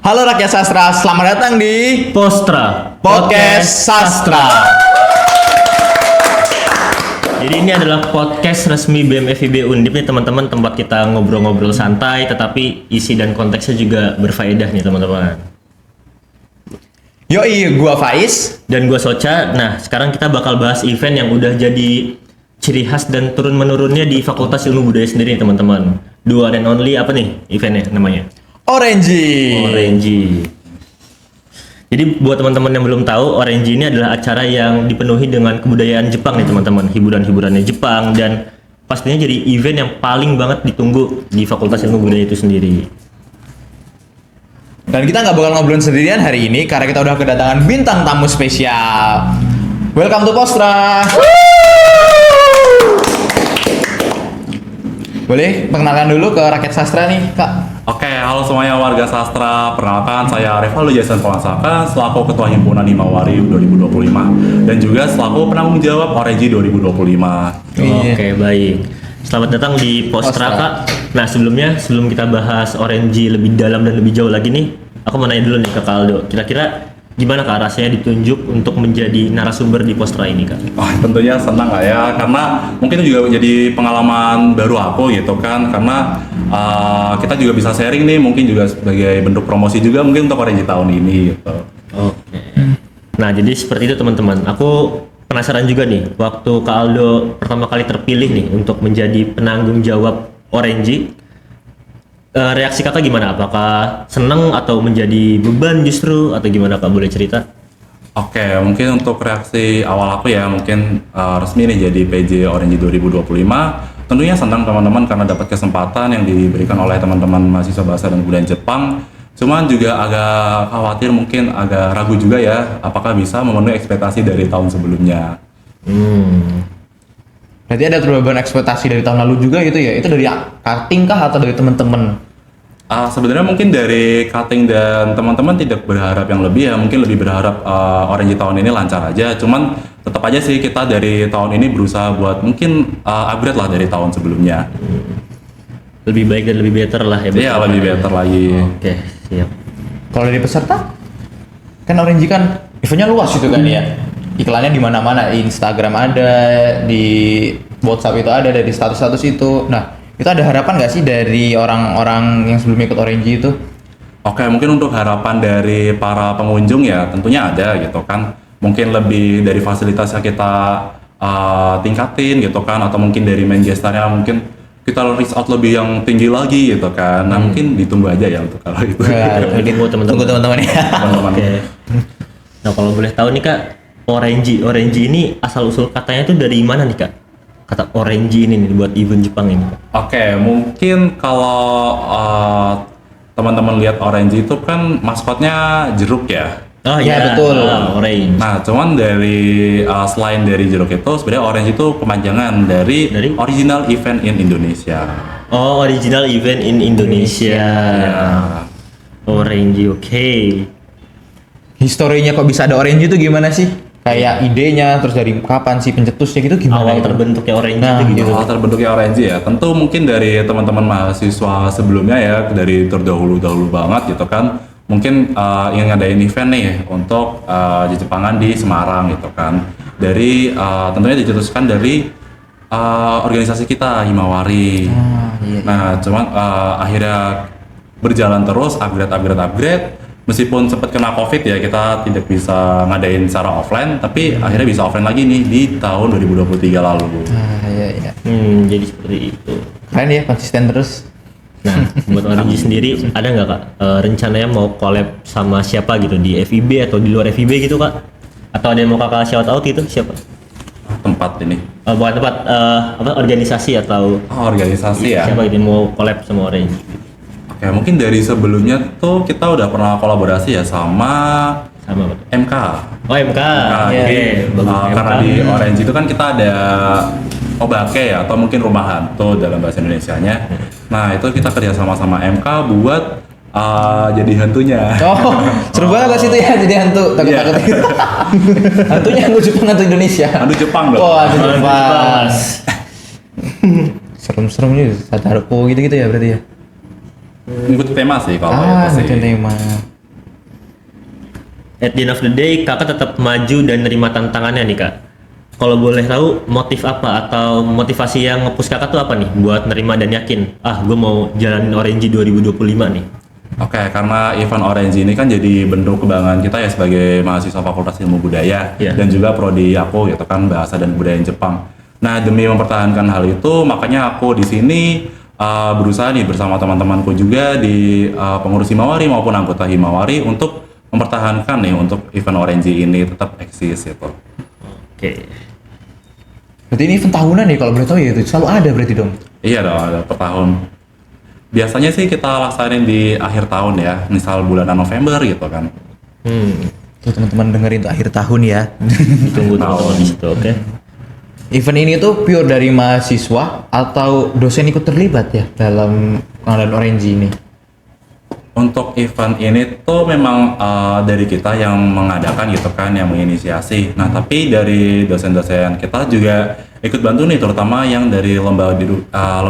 Halo rakyat sastra, selamat datang di Postra Podcast Sastra. Jadi ini adalah podcast resmi BEM FIB Undip nih teman-teman, tempat kita ngobrol-ngobrol santai tetapi isi dan konteksnya juga berfaedah nih teman-teman. Yoi, gua Faiz. Dan gua Soca. Nah, sekarang kita bakal bahas event yang udah jadi ciri khas dan turun-menurunnya di Fakultas Ilmu Budaya sendiri nih teman-teman. Dua and only apa nih eventnya namanya? Orange. Jadi buat teman-teman yang belum tahu, Orange ini adalah acara yang dipenuhi dengan kebudayaan Jepang nih teman-teman, hiburan-hiburannya Jepang, dan pastinya jadi event yang paling banget ditunggu di Fakultas Ilmu Budaya itu sendiri. Dan kita nggak bakal ngobrol sendirian hari ini karena kita udah kedatangan bintang tamu spesial. Welcome to Postra. Boleh perkenalkan dulu ke rakyat sastra nih, Kak. Oke, halo semuanya warga sastra. Perkenalkan, saya Revalu Jason Polasaka selaku Ketua Himpunan Himawari 2025 dan juga selaku penanggung jawab Orange 2025. Oke, baik. Selamat datang di Postra, Kak. Nah, sebelum kita bahas Orange lebih dalam dan lebih jauh lagi nih, aku mau nanya dulu nih ke Kak Aldo. Kira-kira gimana Kak rasanya ditunjuk untuk menjadi narasumber di Postra ini, Kak? Wah, tentunya senang lah ya, karena mungkin itu juga jadi pengalaman baru aku gitu kan, karena kita juga bisa sharing nih, mungkin juga sebagai bentuk promosi juga mungkin untuk Orange tahun ini gitu. Oke. Nah, jadi seperti itu teman-teman. Aku penasaran juga nih, waktu Kak Aldo pertama kali terpilih nih untuk menjadi penanggung jawab Orange, reaksi kakak gimana? Apakah seneng atau menjadi beban justru atau gimana Kak? Boleh cerita? Oke, mungkin untuk reaksi awal aku ya, mungkin resmi nih jadi PJ Orange 2025. Tentunya senang teman-teman karena dapat kesempatan yang diberikan oleh teman-teman mahasiswa bahasa dan budaya Jepang. Cuman juga agak khawatir, mungkin agak ragu juga ya, apakah bisa memenuhi ekspektasi dari tahun sebelumnya. Berarti ada perubahan ekspektasi dari tahun lalu juga gitu ya? Itu dari cutting kah atau dari teman-teman? Sebenarnya mungkin dari cutting dan teman-teman tidak berharap yang lebih ya, mungkin lebih berharap Orange tahun ini lancar aja. Cuman tetap aja sih kita dari tahun ini berusaha buat mungkin upgrade lah dari tahun sebelumnya. Lebih baik dan lebih better lah ya. Iya, lebih better lagi. Oke, siap. Kalau dari peserta, kan Orange kan eventnya luas gitu kan ya? Iklannya di mana-mana, di Instagram ada, di WhatsApp itu ada, dari status-status itu. Nah, itu ada harapan nggak sih dari orang-orang yang sebelum ikut Orange itu? Oke, mungkin untuk harapan dari para pengunjung ya tentunya ada gitu kan. Mungkin lebih dari fasilitas yang kita tingkatin gitu kan, atau mungkin dari main gestarnya mungkin kita reach out lebih yang tinggi lagi gitu kan. Nah, mungkin ditunggu aja ya untuk kalau itu. Tunggu teman-teman ya. Teman-teman. Oke. Nah, kalau boleh tahu nih Kak, Orange ini asal usul katanya tuh dari mana nih Kak? Kata Orange ini nih buat event Jepang ini. Oke, mungkin kalau teman-teman lihat Orange itu kan maskotnya jeruk ya. Oh iya, betul. Orange. Nah, cuman dari selain dari jeruk itu sebenarnya Orange itu kepanjangan dari Original Event in Indonesia. Oh, Original Event in Indonesia. Ya. Orange, oke. Historinya kok bisa ada Orange itu gimana sih? Kayak idenya, terus dari kapan sih pencetusnya gitu gimana? Awal gitu? terbentuknya Orange Nah, itu gitu. Awal terbentuknya Orange ya, tentu mungkin dari teman-teman mahasiswa sebelumnya ya, dari terdahulu-dahulu banget gitu kan. Mungkin ingin ngadain event nih untuk di Jepangan di Semarang gitu kan. Dari tentunya dicetuskan dari organisasi kita Himawari. Iya. Nah, cuman akhirnya berjalan terus upgrade. Meskipun sempat kena COVID ya, kita tidak bisa ngadain secara offline, tapi akhirnya bisa offline lagi nih di tahun 2023 lalu. Iya. Jadi seperti itu. Keren ya, konsisten terus. Nah, buat Orange sendiri ada nggak Kak rencananya mau collab sama siapa gitu di FIB atau di luar FIB gitu Kak? Atau ada yang mau Kakak shout out gitu siapa? Tempat ini. Bukan tempat organisasi atau Organisasi ya. siapa gitu yang mau collab sama Orange? Oke, mungkin dari sebelumnya tuh kita udah pernah kolaborasi ya sama Sama apa? MK. Oh MK. Nah, Oke, jadi bagus MK. karena di Orange itu kan kita ada Obake ya, atau mungkin rumah hantu dalam bahasa Indonesianya. Nah, itu kita kerja sama MK buat jadi hantunya. Oh, seru banget sih itu ya jadi hantu. Takut-takut gitu. Hantunya hantu Jepang atau Indonesia? Hantu Jepang dong. Oh, hantu Hantu Jepang. Jepang. Serem-serem nih, Sadarko gitu-gitu ya berarti ya? Ngikut tema sih kalau Ah, itu sih. itu tema. at the end of the day kakak tetap maju dan nerima tantangannya nih kak. Kalau boleh tahu motif apa atau motivasi yang nge-push kakak tuh apa nih buat nerima dan yakin gue mau jalanin Orange 2025 nih. Oke, karena event Orange ini kan jadi bentuk kebanggaan kita ya sebagai mahasiswa Fakultas Ilmu Budaya dan juga prodi aku gitu kan Bahasa dan Budaya Jepang. Nah, demi mempertahankan hal itu, makanya aku di sini berusaha nih bersama teman-temanku juga di pengurus Himawari maupun anggota Himawari untuk mempertahankan nih untuk event Orange ini tetap eksis gitu. Oke. Berarti ini event tahunan nih kalau boleh tahu ya, itu selalu ada berarti dong? Iya dong, ada per tahun. Biasanya sih kita laksanain di akhir tahun ya, misal bulan November gitu kan. Tuh teman-teman dengerin tuh akhir tahun ya. Ditunggu teman-teman di situ, oke. Event ini tuh pure dari mahasiswa atau dosen ikut terlibat ya dalam pengadaan Orange ini? Untuk event ini tuh memang dari kita yang mengadakan gitu kan, yang menginisiasi. Nah, tapi dari dosen-dosen kita juga ikut bantu nih, terutama yang dari lomba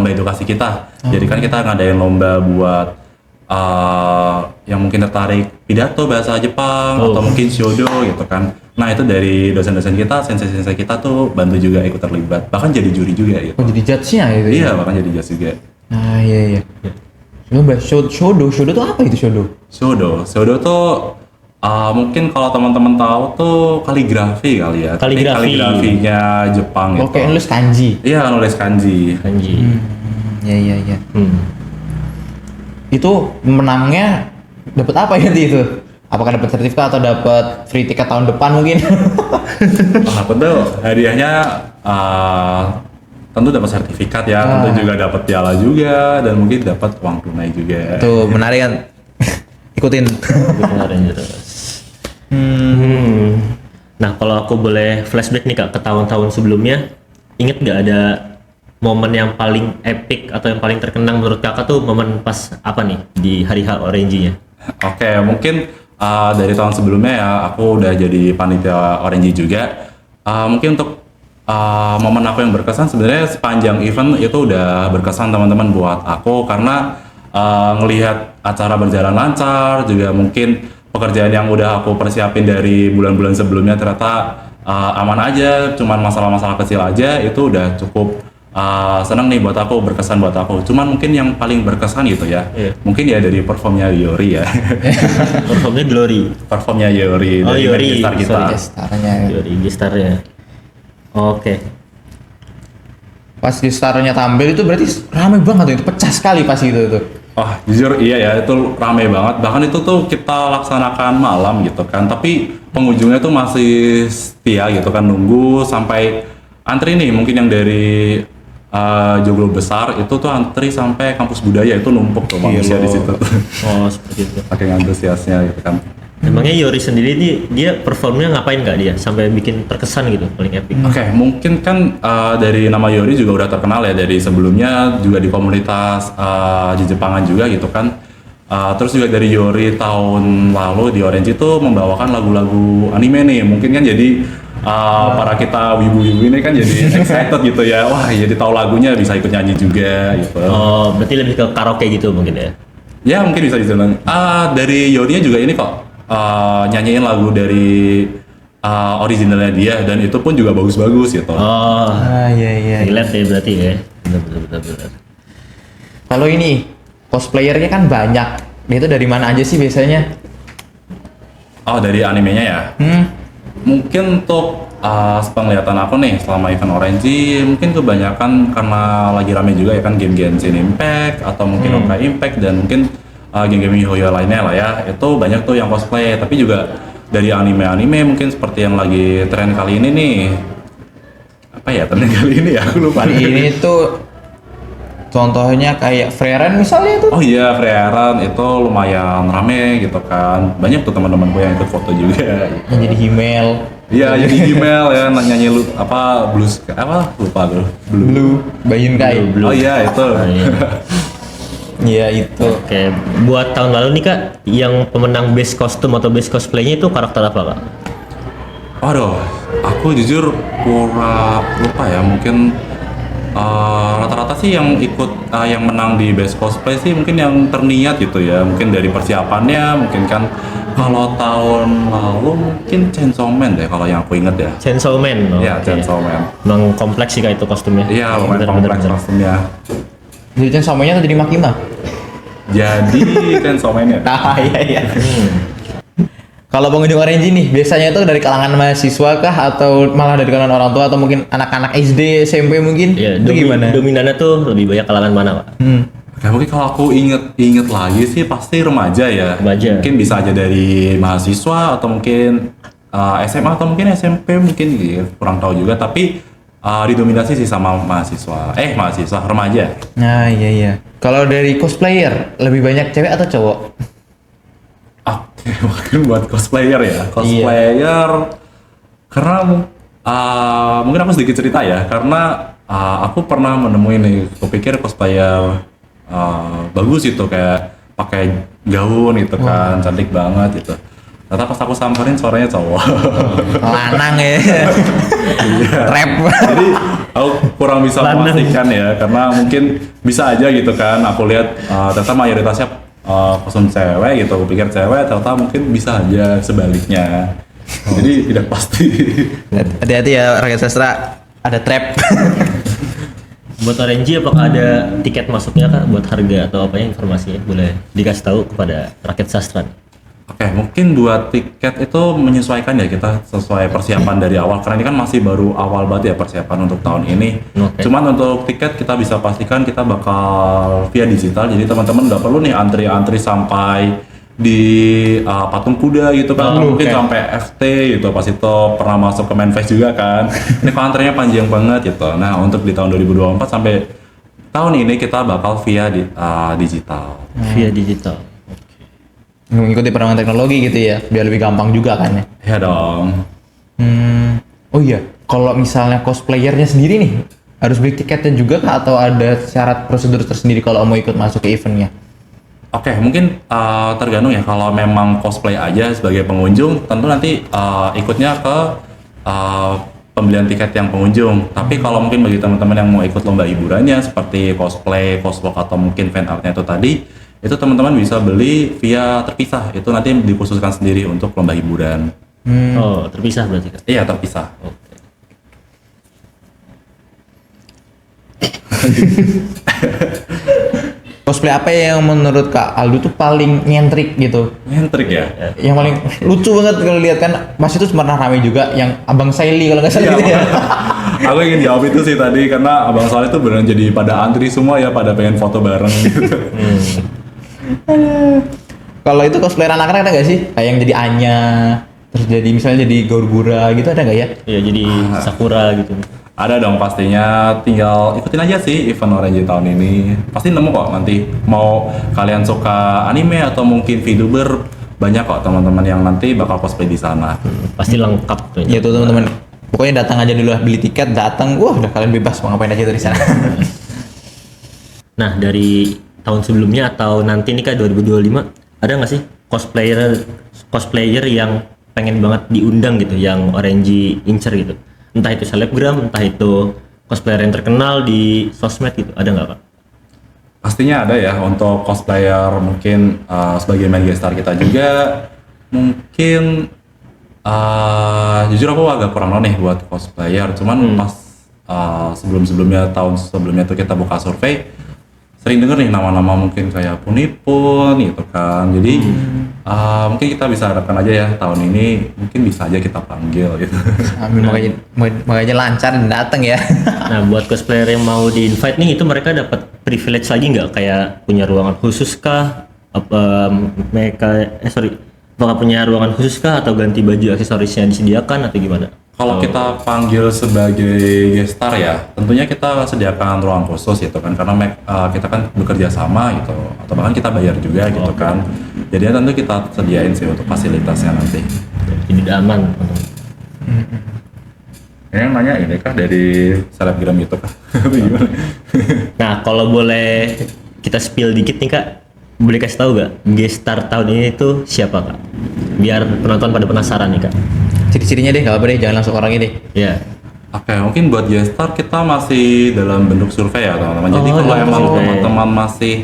edukasi kita. Jadi kan kita ngadain lomba buat yang mungkin tertarik pidato bahasa Jepang atau mungkin shodo gitu kan. Nah, itu dari dosen-dosen kita, sensei-sensei kita tuh bantu juga ikut terlibat. Bahkan jadi juri juga gitu. Oh jadi judge-nya gitu ya? Iya, bahkan jadi judge juga. Ah iya. Coba shodo tuh apa itu shodo? Shodo tuh mungkin kalau teman-teman tahu tuh kaligrafi kali ya. Tapi kaligrafinya Jepang gitu. Oke, nulis kanji. Iya, nulis kanji. Iya. Itu menangnya dapat apa ya itu? Apakah dapat sertifikat atau dapat free tiket tahun depan mungkin? Aku tuh hadiahnya tentu dapat sertifikat ya, tentu juga dapat piala juga, dan mungkin dapat uang tunai juga. Tuh menarik kan? Ikutin. Nah, kalau aku boleh flashback nih kak ke tahun-tahun sebelumnya, inget nggak ada momen yang paling epic atau yang paling terkenang menurut kakak tuh momen pas apa nih di hari H Orange-nya? Oke, mungkin dari tahun sebelumnya ya aku udah jadi panitia Orange juga. Mungkin untuk momen aku yang berkesan sebenarnya sepanjang event itu udah berkesan teman-teman buat aku karena ngelihat acara berjalan lancar, juga mungkin pekerjaan yang udah aku persiapin dari bulan-bulan sebelumnya ternyata aman aja, cuman masalah-masalah kecil aja, itu udah cukup seneng nih buat aku, berkesan buat aku. Cuman mungkin yang paling berkesan gitu ya, mungkin ya dari performnya Yori ya. Performnya Glory. Performnya Yori dari Yori, gestar kita. Yori gestarnya. Oke. Pas gestarnya tampil itu berarti rame banget tuh, itu pecah sekali pas itu tuh. Oh jujur iya ya, itu rame banget. Bahkan itu tuh kita laksanakan malam gitu kan, tapi pengunjungnya tuh masih setia gitu kan, nunggu sampai antri nih. Mungkin yang dari Joglo Besar itu tuh antri sampai kampus budaya, itu numpuk tuh manusia di situ. Oh seperti itu. Saking antusiasnya gitu kan. Emangnya Yori sendiri dia performnya ngapain nggak dia sampai bikin terkesan gitu paling epic? Oke, mungkin kan dari nama Yori juga udah terkenal ya dari sebelumnya juga di komunitas di Jepangan juga gitu kan. Terus juga dari Yori tahun lalu di Orange itu membawakan lagu-lagu anime nih. Mungkin kan jadi para kita wibu-wibu ini kan jadi excited gitu ya. Wah, jadi tahu lagunya, bisa ikut nyanyi juga gitu. Oh, berarti lebih ke karaoke gitu mungkin ya? Ya mungkin bisa dibilang. Dari Yorinya juga ini kok nyanyiin lagu dari originalnya dia, dan itu pun juga bagus-bagus gitu. Oh, Iya. relate ya berarti ya. Benar. Kalau ini cosplayernya kan banyak. Itu dari mana aja sih biasanya? Oh, dari animenya ya? Mungkin untuk penglihatan aku nih selama event Orange, mungkin kebanyakan karena lagi rame juga ya kan game-game Genshin Impact atau mungkin Honkai Impact, dan mungkin game-game MiHoYo lainnya lah ya. Itu banyak tuh yang cosplay, tapi juga dari anime-anime mungkin seperti yang lagi tren kali ini nih. Apa ya tren kali ini ya? Aku lupa. Ini tuh contohnya kayak Freren misalnya tuh. Oh iya, Freyaran itu lumayan rame gitu kan. Banyak tuh teman-temanku yang ikut foto juga. Yang jadi Himmel. Iya, jadi email ya, nyanyi blues apa lupa gue. Blue Bayun Kai. Oh iya itu. Iya itu. Oke, buat tahun lalu nih kak, yang pemenang best kostum atau best cosplaynya itu karakter apa kak? Waduh, aku jujur kurang lupa ya. Mungkin rata-rata sih yang ikut yang menang di best cosplay sih mungkin yang terniat gitu ya. Mungkin dari persiapannya, mungkin kan Kalau tahun lalu mungkin Chainsaw Man deh kalau yang aku inget ya. Chainsaw Man. Oh, Iya, oke. Chainsaw Man. Emang kompleks sih kak itu kostumnya. Iya, lumayan Bener, kompleks bener. kostumnya. Jadi Chainsaw Man-nya atau jadi Makima? Jadi Chainsaw Man ya. Ah iya iya. Kalau pengunjung Orange nih biasanya itu dari kalangan mahasiswa kah atau malah dari kalangan orang tua atau mungkin anak-anak SD, SMP mungkin? Iya, Itu gimana? dominannya tuh lebih banyak kalangan mana pak? Oke, mungkin kalau aku inget lagi sih pasti remaja ya. Remaja. Mungkin bisa aja dari mahasiswa atau mungkin SMA atau mungkin SMP mungkin gitu. Kurang tahu juga tapi didominasi sih sama mahasiswa. Mahasiswa remaja. Nah iya iya. Kalau dari cosplayer lebih banyak cewek atau cowok? Oke, mungkin buat cosplayer ya. Cosplayer karena mungkin aku sedikit cerita ya. Karena aku pernah menemui nih, aku pikir cosplayer bagus itu kayak pakai gaun gitu kan, cantik banget gitu. Ternyata pas aku samperin suaranya cowok. Lanang ya. Rap. Jadi aku kurang bisa Lanang. memastikan ya, karena mungkin bisa aja gitu kan. Aku lihat ternyata mayoritasnya kostum cewek gitu. Aku pikir cewek, ternyata mungkin bisa aja sebaliknya. Jadi tidak pasti. Hati-hati ya rakyat sastra, ada trap. Buat Orange apakah ada tiket masuknya kak? Buat harga atau apa ya informasinya? Boleh dikasih tahu kepada rakyat sastra. Oke, mungkin buat tiket itu menyesuaikan ya, kita sesuai persiapan dari awal karena ini kan masih baru awal banget ya persiapan untuk tahun ini. Oke. Cuman untuk tiket kita bisa pastikan kita bakal via digital, jadi teman-teman nggak perlu nih antri-antri sampai di patung kuda gitu kan, atau mungkin sampai FT gitu, pas itu pernah masuk ke Manfest juga kan. Ini kok antrinya panjang banget gitu. Nah untuk di tahun 2024 sampai tahun ini kita bakal via digital. Via digital. Mengikuti perkembangan teknologi gitu ya, biar lebih gampang juga kan ya. Ya dong. Oh iya, kalau misalnya cosplayernya sendiri nih, harus beli tiketnya juga kah atau ada syarat prosedur tersendiri kalau mau ikut masuk ke eventnya? Oke, mungkin tergantung ya. Kalau memang cosplay aja sebagai pengunjung, tentu nanti ikutnya ke pembelian tiket yang pengunjung. Tapi kalau mungkin bagi teman-teman yang mau ikut lomba hiburannya seperti cosplay, cosplay atau mungkin fan artnya itu tadi, itu teman-teman bisa beli via terpisah. Itu nanti dikhususkan sendiri untuk lomba hiburan. Oh terpisah berarti kak? Iya, terpisah. Cosplay apa yang menurut Kak Aldo tuh paling nyentrik gitu? Nyentrik ya. Yang paling lucu banget kalau lihat kan, Mas itu pernah ramai juga yang Abang Saili kalau nggak salah gitu ya. Aku ingin jawab itu sih tadi karena Abang Soleh itu beneran jadi pada antri semua ya, pada pengen foto bareng gitu. Kalau itu cosplayer anak-anak ada nggak sih? Kayak yang jadi Anya, terus jadi misalnya jadi Gaur-Gura gitu ada nggak ya? Iya jadi Sakura gitu. Ada dong pastinya, tinggal ikutin aja sih event Orange tahun ini. Pasti nemu kok nanti. Mau kalian suka anime atau mungkin VTuber, banyak kok teman-teman yang nanti bakal cosplay di sana. Pasti lengkap tuh. Ya tuh teman-teman. Pokoknya datang aja dulu lah, beli tiket, datang, wah udah kalian bebas mau ngapain aja dari sana. Nah dari tahun sebelumnya atau nanti nih kak 2025 ada nggak sih cosplayer yang pengen banget diundang gitu, yang Orange incer gitu? Entah itu selebgram, entah itu cosplayer yang terkenal di sosmed gitu, ada nggak kak? Pastinya ada ya untuk cosplayer, mungkin sebagai main guest star kita juga. Mungkin jujur aku agak kurang tahu nih buat cosplayer, cuman pas sebelum-sebelumnya, tahun sebelumnya tuh kita buka survei, sering denger nih nama-nama mungkin kayak Punipun gitu kan. Jadi mungkin kita bisa harapkan aja ya tahun ini mungkin bisa aja kita panggil gitu. Amin, makanya lancar dan datang ya. Nah buat cosplayer yang mau di invite nih, itu mereka dapat privilege lagi nggak, kayak punya ruangan khusus kah? Apa mereka apakah punya ruangan khusus kah atau ganti baju aksesorisnya disediakan atau gimana? Kalau kita panggil sebagai guest star ya, tentunya kita sediakan ruang khusus gitu kan, karena kita kan bekerja sama gitu, atau bahkan kita bayar juga gitu kan. Jadi tentu kita sediain sih untuk fasilitasnya nanti. Jadi udah aman. Yang nanya ini kah dari selebgram itu kah? Atau gimana? Nah kalau boleh kita spill dikit nih kak, boleh kasih tahu gak guest star tahun ini tuh siapa kak? Biar penonton pada penasaran nih kak. Ciri-cirinya deh, gak apa deh, jangan langsung orangnya deh. Iya. Oke, mungkin buat guest star kita masih dalam bentuk survei ya teman-teman. Jadi Oh, kalau dalam emang survei. teman-teman masih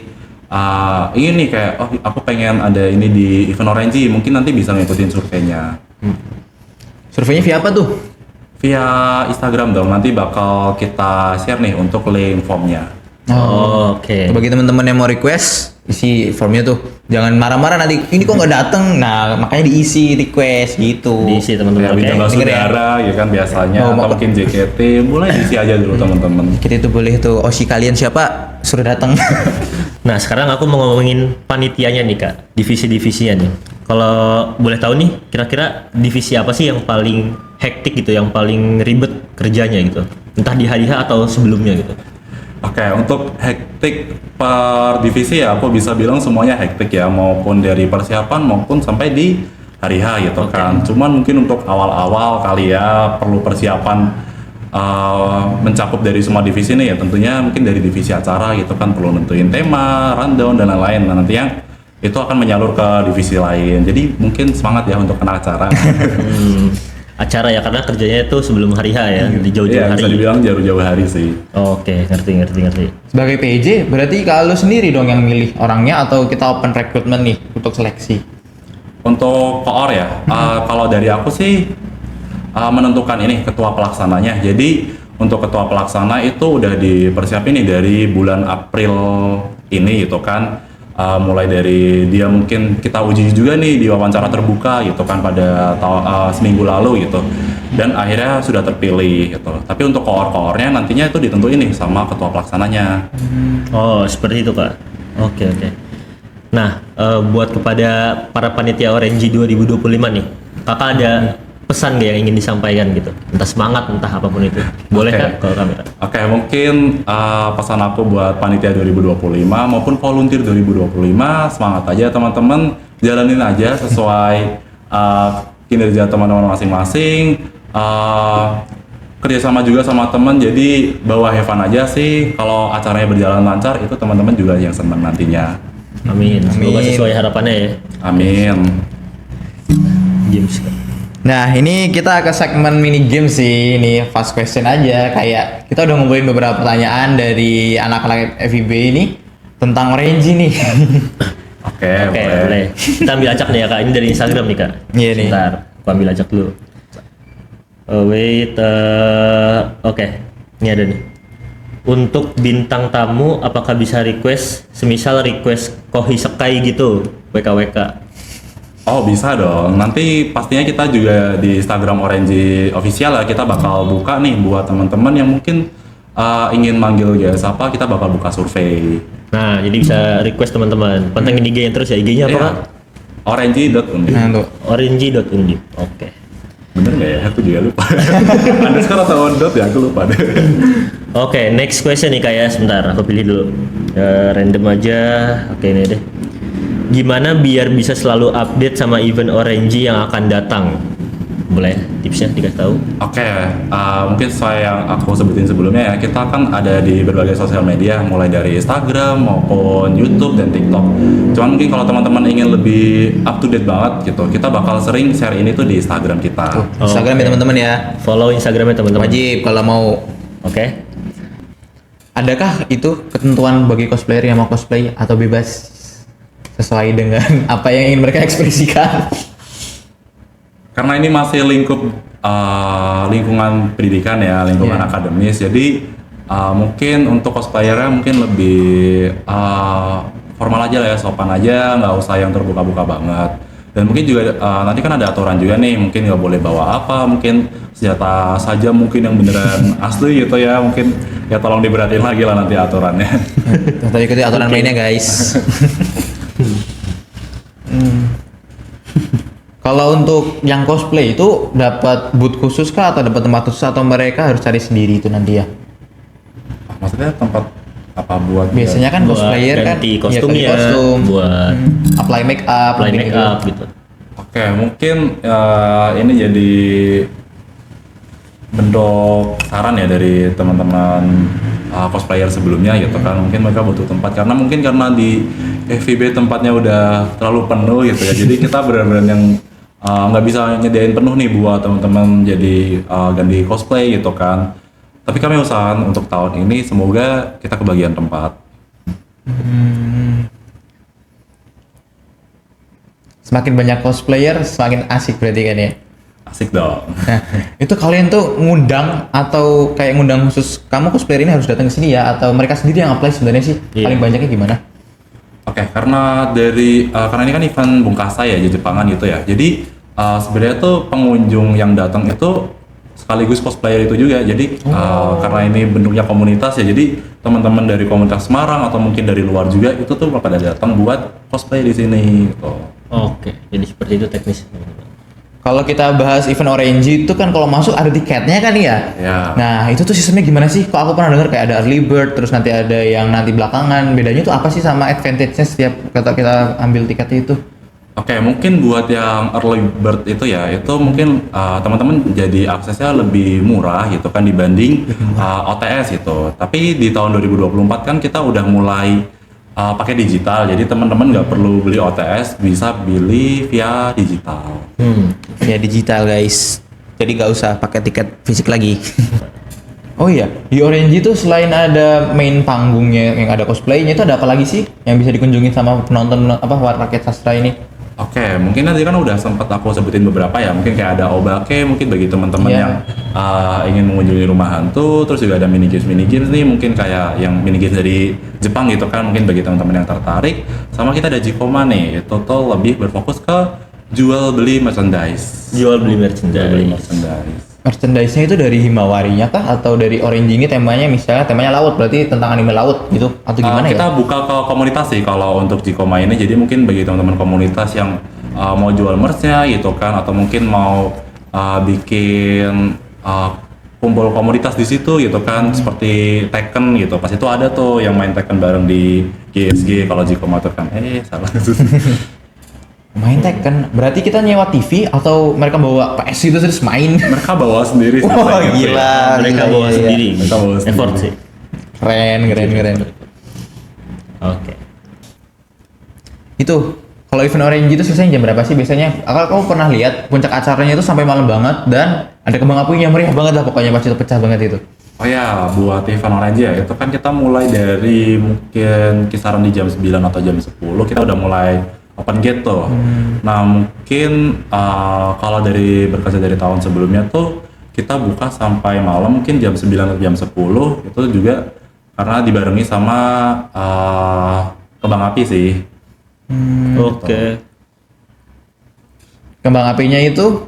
ingin nih kayak oh aku pengen ada ini di event Orange, mungkin nanti bisa ngikutin surveinya Surveinya via apa tuh? via Instagram dong. Nanti bakal kita share nih untuk link formnya. Oh, oke. Bagi teman-teman yang mau request, isi formnya tuh. Jangan marah-marah nanti. Ini kok nggak dateng? Nah, makanya diisi request gitu. Diisi teman-teman. Kayak Oke. bintang denger ya. saudara ya kan biasanya, Oh, atau mau- mungkin JKT, mulai diisi aja dulu teman-teman. Kita itu boleh tuh. Osi kalian siapa? Suruh datang. Nah, sekarang aku mau ngomongin panitianya nih Kak, divisi-divisinya nih. Kalau boleh tahu nih, kira-kira divisi apa sih yang paling hektik gitu, yang paling ribet kerjanya gitu? Entah di hari H atau sebelumnya gitu. Oke, untuk hektik per divisi ya aku bisa bilang semuanya hektik ya, maupun dari persiapan maupun sampai di hari H gitu kan. Cuman mungkin untuk awal-awal kali ya perlu persiapan mencakup dari semua divisi nih ya, tentunya mungkin dari divisi acara gitu kan perlu nentuin tema, rundown dan lain-lain. Nah, nanti yang itu akan menyalur ke divisi lain. Jadi mungkin semangat ya untuk kena acara. Acara ya, karena kerjanya itu sebelum hari H ya, di jauh-jauh Iya, bisa hari. dibilang jauh-jauh hari sih. Oke, ngerti. Sebagai PJ, berarti kalau sendiri dong yang milih orangnya atau kita open recruitment nih untuk seleksi? Untuk koor ya, kalau dari aku sih menentukan ini ketua pelaksananya. Jadi untuk ketua pelaksana itu udah dipersiapin nih dari bulan April ini gitu kan. Mulai dari dia mungkin kita uji juga nih di wawancara terbuka gitu kan pada seminggu lalu gitu. Dan akhirnya sudah terpilih gitu. Tapi untuk koor-koornya nantinya itu ditentuin nih sama ketua pelaksananya. Oh, seperti itu Kak. Oke. Nah, buat kepada para panitia Orange 2025 nih, Kakak ada pesan nggak yang ingin disampaikan gitu? Entah semangat, entah apapun itu. Boleh Oke. Kak kalau kamera? Oke, mungkin pesan aku buat panitia 2025 maupun volunteer 2025, semangat aja teman-teman, jalanin aja sesuai kinerja teman-teman masing-masing, kerjasama juga sama teman, jadi bawa have fun aja sih. Kalau acaranya berjalan lancar, itu teman-teman juga yang senang nantinya. Amin. Semoga Amin. sesuai harapannya ya. Amin. James Kak. Nah, ini kita ke segmen mini game sih. Ini fast question aja. Kayak kita udah ngumpulin beberapa pertanyaan dari anak-anak FIB ini tentang Orange nih. Oke, Oke, boleh. boleh. Kita ambil acak nih ya Kak. Ini dari Instagram nih Kak. Iya nih. Bentar, aku ambil acak dulu. Wait, oke. Ini ada nih. Untuk bintang tamu, apakah bisa request, semisal request Kohi Sekai gitu, WKWK? Oh bisa dong, nanti pastinya kita juga di Instagram Orange Official ya, kita bakal buka nih buat teman-teman yang mungkin ingin manggil guys apa, kita bakal buka survei. Nah, jadi bisa request teman-teman. Pantengin IG yang terus ya. IG-nya apa Iya. Kak? Orange.undi. Nah, tuh. Orange.undi. Oke. Bener nggak ya? Aku juga lupa. Underscore atau dot ya, aku lupa deh. Oke, next question nih Kak ya. Sebentar, aku pilih dulu. Random aja. Oke, ini deh. Gimana biar bisa selalu update sama event Orange yang akan datang? Boleh tipsnya dikasih tahu? Oke, mungkin sesuai yang aku sebutin sebelumnya ya, kita kan ada di berbagai sosial media, mulai dari Instagram maupun YouTube dan TikTok. Cuman mungkin kalau teman-teman ingin lebih up to date banget gitu, kita bakal sering share ini tuh di Instagram kita. Tuh, Instagram ya Oke. teman-teman ya. Follow Instagramnya teman-teman. Wajib kalau mau. Oke. Adakah itu ketentuan bagi cosplayer yang mau cosplay atau bebas sesuai dengan apa yang ingin mereka ekspresikan? Karena ini masih lingkungan pendidikan ya, lingkungan Iya. akademis, jadi mungkin untuk cosplayernya mungkin lebih formal aja lah ya, sopan aja, nggak usah yang terbuka-buka banget. Dan mungkin juga nanti kan ada aturan juga nih, mungkin nggak boleh bawa apa, mungkin senjata saja mungkin yang beneran asli gitu ya, mungkin ya tolong diperhatiin lagi lah nanti aturannya. Tadi ikuti aturan mainnya guys. Kalau untuk yang cosplay itu dapat booth khusus kah atau dapat tempat khusus atau mereka harus cari sendiri itu nanti ya? Maksudnya tempat apa buat Biasanya kan Buat cosplayer kan ganti ya, kostumnya, ganti kostum, buat apply make up, apply make up gitu. Oke, mungkin ini jadi bentuk saran ya dari teman-teman cosplayer sebelumnya gitu kan. Mungkin mereka butuh tempat karena mungkin karena di FVB tempatnya udah terlalu penuh gitu ya. Jadi kita benar-benar yang nggak bisa nyediain penuh nih buat teman-teman jadi ganti cosplay gitu kan. Tapi kami usahakan untuk tahun ini semoga kita kebagian tempat. semakin banyak cosplayer semakin asik berarti kan ya. Asik dong. Nah, itu kalian tuh ngundang atau kayak ngundang khusus kamu cosplayer ini harus datang ke sini ya, atau mereka sendiri yang apply sebenarnya sih? Iya. Paling banyaknya gimana? Oke, karena karena ini kan event Bungkasa ya, Jepangan gitu ya. Jadi sebenarnya tuh pengunjung yang datang itu sekaligus cosplayer itu juga. Jadi karena ini bentuknya komunitas ya, jadi teman-teman dari komunitas Semarang atau mungkin dari luar juga itu tuh pada datang buat cosplay di sini. Gitu. Oke, jadi seperti itu teknis. Kalau kita bahas event Orange itu kan kalau masuk ada tiketnya kan ya? Ya. Nah itu tuh sistemnya gimana sih? Kok aku pernah dengar kayak ada early bird, terus nanti ada yang nanti belakangan. Bedanya tuh apa sih sama advantage-nya setiap kita ambil tiketnya itu? Oke, mungkin buat yang early bird itu ya, itu mungkin teman-teman jadi aksesnya lebih murah gitu kan dibanding OTS gitu. Tapi di tahun 2024 kan kita udah mulai pakai digital, jadi teman-teman nggak perlu beli OTS, bisa beli via digital. Ya digital guys. Jadi nggak usah pakai tiket fisik lagi. Oh iya, di Orange itu selain ada main panggungnya yang ada cosplaynya, itu ada apa lagi sih yang bisa dikunjungi sama penonton rakyat sastra ini? Oke, mungkin nanti kan udah sempat aku sebutin beberapa ya, mungkin kayak ada obake, mungkin bagi teman-teman Iya. yang ingin mengunjungi rumah hantu, terus juga ada mini games nih, mungkin kayak yang mini games dari Jepang gitu kan, mungkin bagi teman-teman yang tertarik. Sama kita ada Jikoma nih, itu tuh lebih berfokus ke jual beli merchandise. Jual beli Jual beli merchandise. merchandise. Merchandise-nya itu dari Himawarinya kah atau dari Orange ini temanya misalnya temanya laut berarti tentang anime laut gitu atau gimana Kita ya? buka ke komunitas sih kalau untuk Jikoma ini, jadi mungkin bagi teman-teman komunitas yang mau jual merch-nya gitu kan, atau mungkin mau bikin kumpul komunitas di situ gitu kan, seperti Tekken gitu, pas itu ada tuh yang main Tekken bareng di GSG. Kalau Jikoma tuh kan salah. Main Tekken berarti kita nyewa TV atau mereka bawa PS gitu terus main? Mereka bawa sendiri sih. Wah, saya gitu gila. ya. Mereka Iya, bawa iya. sendiri. Mereka bawa sendiri. Effort sih. Keren. Oke. Itu kalau event Orange itu selesai jam berapa sih biasanya? Aku pernah lihat puncak acaranya itu sampai malam banget dan ada kembang apinya meriah banget lah pokoknya pas itu pecah banget itu. Oh ya, buat event Orange ya, itu kan kita mulai dari mungkin kisaran di jam 9 atau jam 10 kita udah mulai open gate tuh. Nah mungkin kalau dari berkaca dari tahun sebelumnya tuh kita buka sampai malam mungkin jam 9 atau jam 10 itu juga karena dibarengi sama kembang api sih. Oke. Kembang apinya itu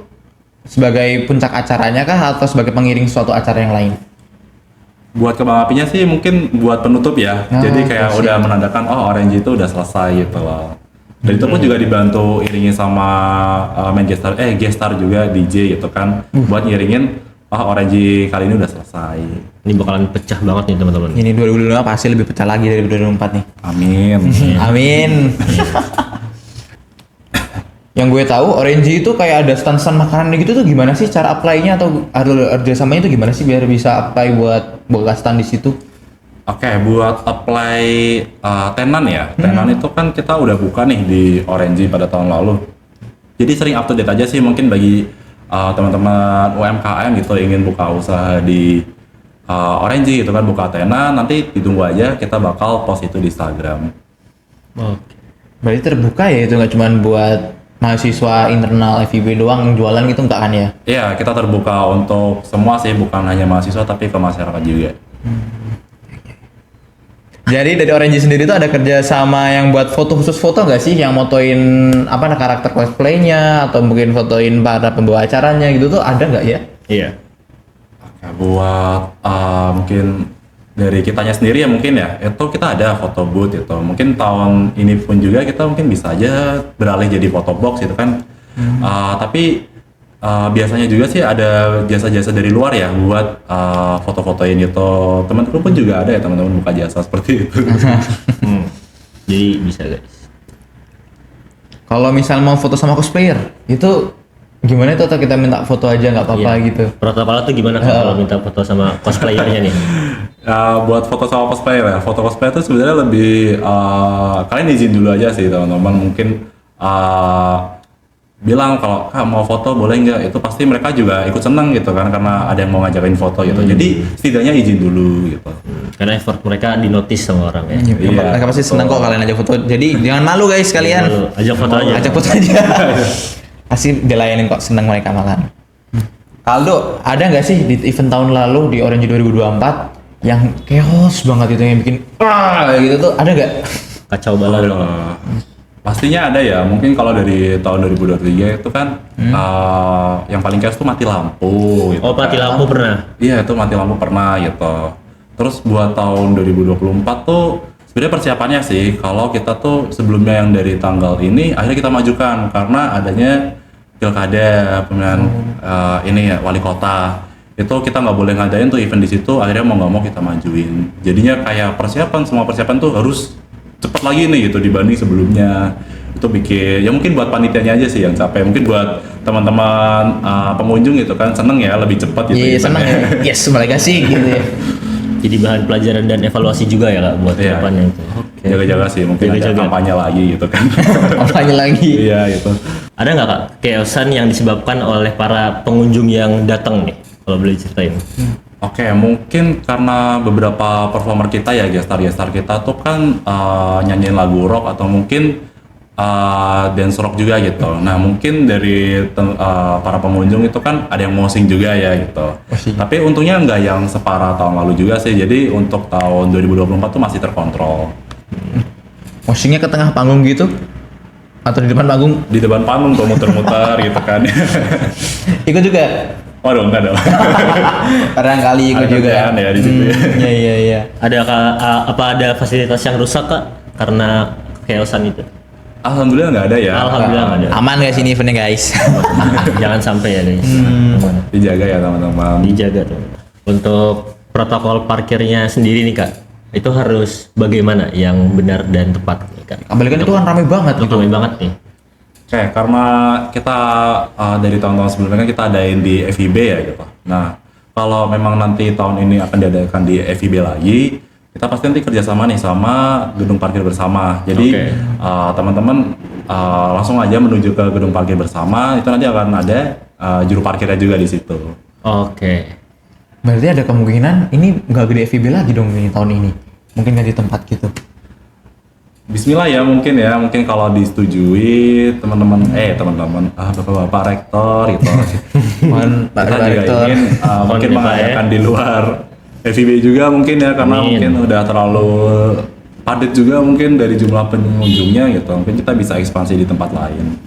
sebagai puncak acaranya kah atau sebagai pengiring suatu acara yang lain? Buat kembang apinya sih mungkin buat penutup ya. Ah, Jadi kayak oke, udah menandakan Orange itu udah selesai gitu loh. Dan itu pun juga dibantu iringi sama main gestar juga DJ gitu kan, buat ngiringin Orange kali ini udah selesai. Ini bakalan pecah banget nih teman-teman. Ini 2025 pasti lebih pecah lagi dari 2024 nih. Amin. Amin. Yang gue tahu Orange itu kayak ada stand-stand makanan gitu tuh gimana sih cara apply-nya atau kerjasamanya itu gimana sih biar bisa apply buat buka stand di situ? Oke, buat apply tenan ya. Tenan itu kan kita udah buka nih di Orange pada tahun lalu. Jadi sering up to date aja sih mungkin bagi teman-teman UMKM gitu ingin buka usaha di Orange gitu kan, buka tenan, nanti ditunggu aja kita bakal post itu di Instagram. Oke. Berarti terbuka ya itu nggak cuma buat mahasiswa internal FIB doang yang jualan gitu enggak kan ya? Iya, kita terbuka untuk semua sih, bukan hanya mahasiswa tapi ke masyarakat juga. Jadi dari Orange sendiri tuh ada kerja sama yang buat foto khusus foto nggak sih yang motoin karakter cosplaynya atau mungkin fotoin para pembawa acaranya gitu tuh ada nggak ya? Iya. Oke, buat mungkin dari kitanya sendiri ya mungkin ya, itu kita ada foto booth itu. Mungkin tahun ini pun juga kita mungkin bisa aja beralih jadi photo box gitu kan. Tapi biasanya juga sih ada jasa-jasa dari luar ya buat foto-fotoin itu. Teman-teman pun juga ada ya teman-teman buka jasa seperti itu. Jadi bisa guys. Kalau misal mau foto sama cosplayer itu gimana tuh atau kita minta foto aja nggak apa-apa Iya. gitu? Protokolnya tuh gimana kalau minta foto sama cosplayernya nih? Buat foto sama cosplayer ya, foto cosplayer itu sebenarnya lebih kalian izin dulu aja sih teman-teman, mungkin bilang kalau mau foto boleh nggak, itu pasti mereka juga ikut seneng gitu kan karena ada yang mau ngajakin foto gitu. Jadi setidaknya izin dulu gitu. Karena effort mereka dinotis sama orang ya. Iya, mereka pasti senang kok kalian ajak foto. Jadi jangan malu guys kalian. Lalu, ajak foto aja. Ajak foto aja. Pasti dilayanin kok, senang mereka malah. Aldo, ada nggak sih di event tahun lalu di Orange 2024 yang chaos banget itu yang bikin gitu tuh ada nggak? Kacau banget. Pastinya ada ya. Mungkin kalau dari tahun 2023 itu kan yang paling chaos tuh mati lampu. Gitu Oh, mati kan. lampu pernah. Iya, itu mati lampu pernah gitu. Terus buat tahun 2024 tuh sebenarnya persiapannya sih kalau kita tuh sebelumnya yang dari tanggal ini akhirnya kita majukan karena adanya pilkada pemilihan ini ya wali kota. Itu kita nggak boleh ngadain tuh event di situ, akhirnya mau nggak mau kita majuin. Jadinya kayak semua persiapan tuh harus cepet lagi nih gitu dibanding sebelumnya. Itu bikin ya mungkin buat panitianya aja sih yang capek, mungkin buat teman-teman pengunjung gitu kan seneng ya lebih cepat gitu. Iya senang ya. Yes, mereka sih gitu ya. Jadi bahan pelajaran dan evaluasi juga ya kak buat Iya. depannya itu. Jaga-jaga sih, mungkin ada Jaga-jaga. kampanye lagi gitu kan. Kampanye lagi. Iya gitu. Ada nggak kak chaosan yang disebabkan oleh para pengunjung yang datang nih? Kalau boleh ceritain. Oke, mungkin karena beberapa performer kita ya, gestar kita tuh kan nyanyiin lagu rock atau mungkin dance rock juga gitu. Nah, mungkin dari para pengunjung itu kan ada yang mosing juga ya gitu. Mosing. Tapi untungnya nggak yang separah tahun lalu juga sih. Jadi untuk tahun 2024 tuh masih terkontrol. Moshingnya ke tengah panggung gitu? Atau di depan panggung? Di depan panggung tuh muter-muter gitu kan. Ikut juga? Waduh, enggak dong. Barangkali ikut Ada juga. kerjaan ya di situ ya. Iya. Ada apa ada fasilitas yang rusak kak karena chaosan itu? Alhamdulillah nggak ada ya. Alhamdulillah nggak ada. Aman gak sini eventnya guys? Jangan sampai ya guys. Aman. Dijaga ya teman-teman. Dijaga tuh. Untuk protokol parkirnya sendiri nih kak, itu harus bagaimana yang benar dan tepat nih kak? Kembali kan itu kan rame banget gitu. Ramai banget nih. Oke, karena kita dari tahun-tahun sebelumnya kan kita adain di FIB ya gitu. Nah, kalau memang nanti tahun ini akan diadakan di FIB lagi, kita pasti nanti kerjasama nih sama gedung parkir bersama. Jadi Oke. teman-teman langsung aja menuju ke gedung parkir bersama. Itu nanti akan ada juru parkirnya juga di situ. Oke. Berarti ada kemungkinan ini nggak gede FIB lagi dong ini tahun ini. Mungkin ganti tempat gitu. Bismillah ya mungkin kalau disetujui teman-teman bapak-bapak rektor gitu. Mohon Pak Kita juga Rektor. ingin mungkin ya, Pak, mengadakan di luar FIB juga mungkin ya karena Amin. mungkin udah terlalu padat juga mungkin dari jumlah pengunjungnya gitu. Mungkin kita bisa ekspansi di tempat lain.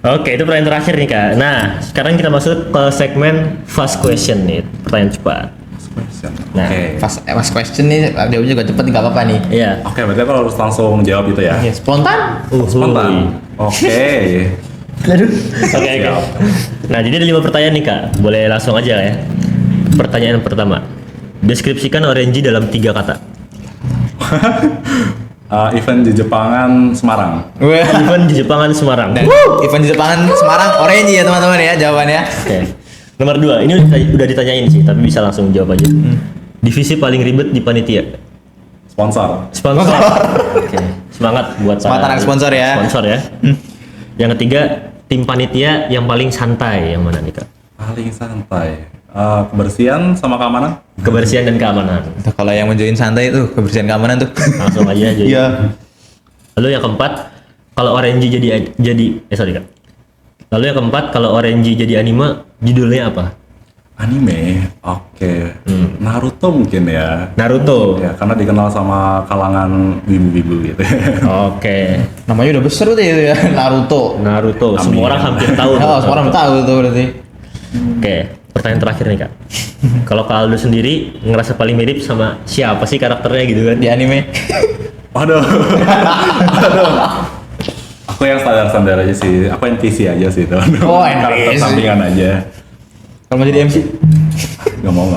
Oke, itu pertanyaan terakhir nih kak. Nah, sekarang kita masuk ke segmen fast question nih, pertanyaan cepat. Question. Nah, Oke. Pas question nih, jawabnya juga cepet nggak apa-apa nih. Iya. Oke, berarti aku harus langsung jawab itu ya. Ya, spontan. Spontan. Oke. Aduh. Oke. Nah, jadi ada 5 pertanyaan nih kak. Boleh langsung aja ya. Pertanyaan pertama. Deskripsikan Orange dalam 3 kata. Event di Jepangan Semarang. Wah. Event di Jepangan Semarang. Dan event di Jepangan Semarang Orange ya teman-teman ya jawabannya. Oke. Nomor 2, ini udah ditanyain sih, tapi bisa langsung jawab aja. Divisi paling ribet di panitia. Sponsor. Sponsor. Oke. Semangat buat Semangat anak sponsor ya. Sponsor ya. Yang ketiga, tim panitia yang paling santai yang mana nih kak? Paling santai. Kebersihan sama keamanan. Kebersihan dan keamanan. Tuh, kalau yang menjoin santai tuh kebersihan keamanan tuh. Langsung aja jadi. Iya. Lalu yang keempat, kalau Orange jadi sorry kak. Lalu yang keempat, kalau Orange jadi anime, judulnya apa? Anime. Oke. Naruto mungkin ya. Naruto. Ya, karena dikenal sama kalangan wibu-wibu gitu. Oke. Namanya udah besar tuh ya Naruto. Naruto. Amin. Semua orang hampir tahu. Oh, semua orang tahu tuh berarti. Oke. Pertanyaan terakhir nih kak. Kalau Kak Aldo sendiri ngerasa paling mirip sama siapa sih karakternya gitu kan? Di anime. Waduh. Waduh. Aku yang standar-standar aja sih. Aku NPC aja sih tuh. Oh, Karakter NPC. sampingan aja. Kalau mau jadi MC. Gak mau.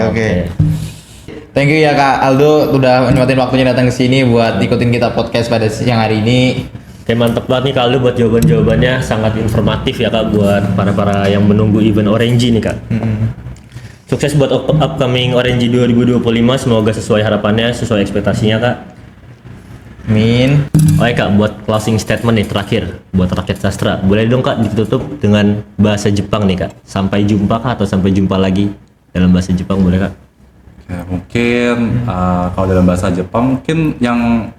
Oke. Thank you ya Kak Aldo udah nyempetin waktunya datang ke sini buat ikutin kita podcast pada siang hari ini. Oke, mantep banget nih Kak Aldo buat jawaban-jawabannya, sangat informatif ya Kak buat para yang menunggu event Orange nih Kak. Sukses buat upcoming Orange 2025, semoga sesuai harapannya, sesuai ekspektasinya Kak. Amin. Oke Kak, buat closing statement nih terakhir buat rakyat sastra, boleh dong Kak ditutup dengan bahasa Jepang nih Kak. Sampai jumpa Kak atau sampai jumpa lagi dalam bahasa Jepang boleh Kak? Ya, mungkin kalau dalam bahasa Jepang mungkin yang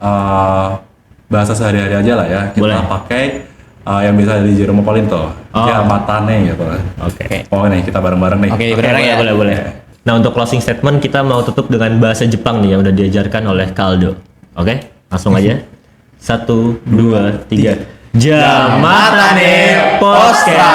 bahasa sehari-hari aja lah ya. Kita Boleh. pakai yang bisa di Jerome Polinto. Ya matane gitu. Oke. Oh nih kita bareng-bareng nih. Oke, Oke, beneran ya. boleh. Nah, untuk closing statement kita mau tutup dengan bahasa Jepang nih yang udah diajarkan oleh Kaldo. Oke? Langsung aja. 1, 2, 3. Jamatane Posca.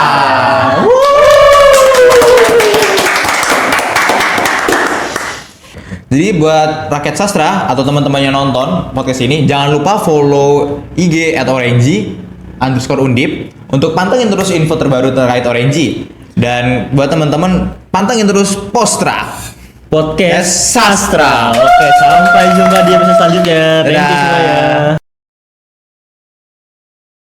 Jadi buat rakyat sastra atau teman-teman yang nonton podcast ini, jangan lupa follow IG @orenji_undip untuk pantengin terus info terbaru terkait Orenji. Dan buat teman-teman pantengin terus Postra. Podcast Sastra. Oke, sampai jumpa di episode selanjutnya. Thank you Dadah. semuanya.